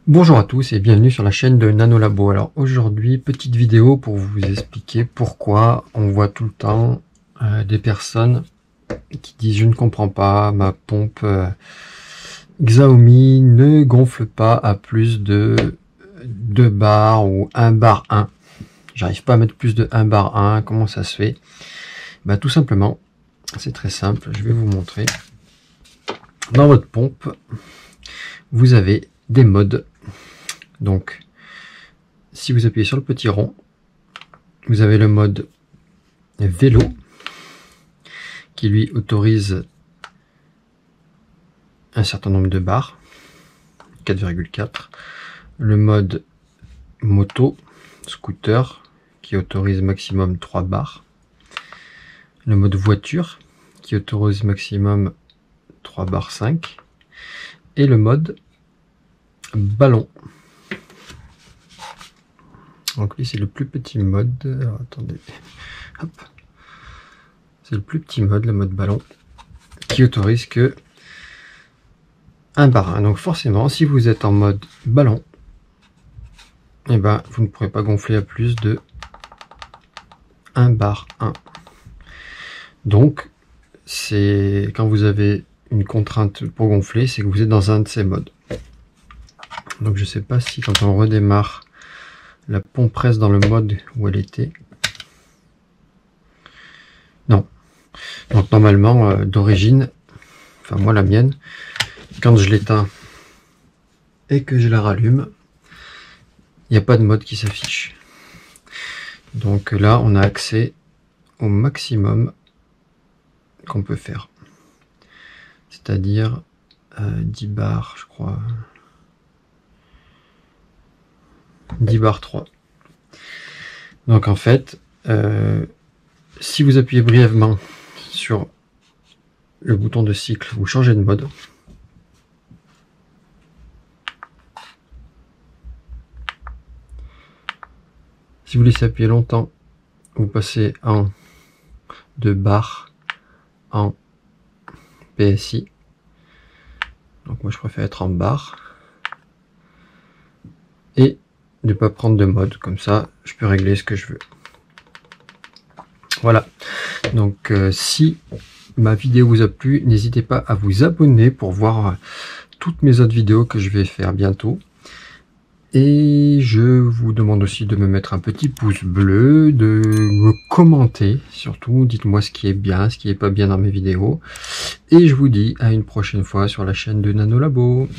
Bonjour à tous et bienvenue sur la chaîne de Nanolabo. Alors aujourd'hui, petite vidéo pour vous expliquer pourquoi on voit tout le temps des personnes qui disent je ne comprends pas, ma pompe Xiaomi ne gonfle pas à plus de 2 bars ou 1 bar 1. J'arrive pas à mettre plus de 1 bar 1, comment ça se fait? Bah tout simplement, c'est très simple, je vais vous montrer. Dans votre pompe, vous avez des modes. Donc, si vous appuyez sur le petit rond, vous avez le mode vélo qui lui autorise un certain nombre de bars, 4,4. Le mode moto, scooter, qui autorise maximum 3 bars. Le mode voiture, qui autorise maximum 3 bars 5. Et le mode ballon. Donc lui c'est le plus petit mode. Alors, attendez, hop, c'est le plus petit mode, le mode ballon, qui autorise que 1 bar 1. Donc forcément, si vous êtes en mode ballon, et ben vous ne pourrez pas gonfler à plus de 1 bar 1. Donc c'est quand vous avez une contrainte pour gonfler, c'est que vous êtes dans un de ces modes. Donc je sais pas si quand on redémarre, la pompe reste dans le mode où elle était. Non. Donc normalement, d'origine, enfin moi la mienne, quand je l'éteins et que je la rallume, il n'y a pas de mode qui s'affiche. Donc là, on a accès au maximum qu'on peut faire. C'est-à-dire 10 bars, je crois. 10 bar 3. Donc en fait, si vous appuyez brièvement sur le bouton de cycle, vous changez de mode. Si vous laissez appuyer longtemps, vous passez en de bar en PSI. Donc moi je préfère être en bar. Et ne pas prendre de mode, comme ça je peux régler ce que je veux. Voilà, donc si ma vidéo vous a plu, n'hésitez pas à vous abonner pour voir toutes mes autres vidéos que je vais faire bientôt. Et je vous demande aussi de me mettre un petit pouce bleu, de me commenter surtout, dites-moi ce qui est bien, ce qui est pas bien dans mes vidéos. Et je vous dis à une prochaine fois sur la chaîne de Nanolabo.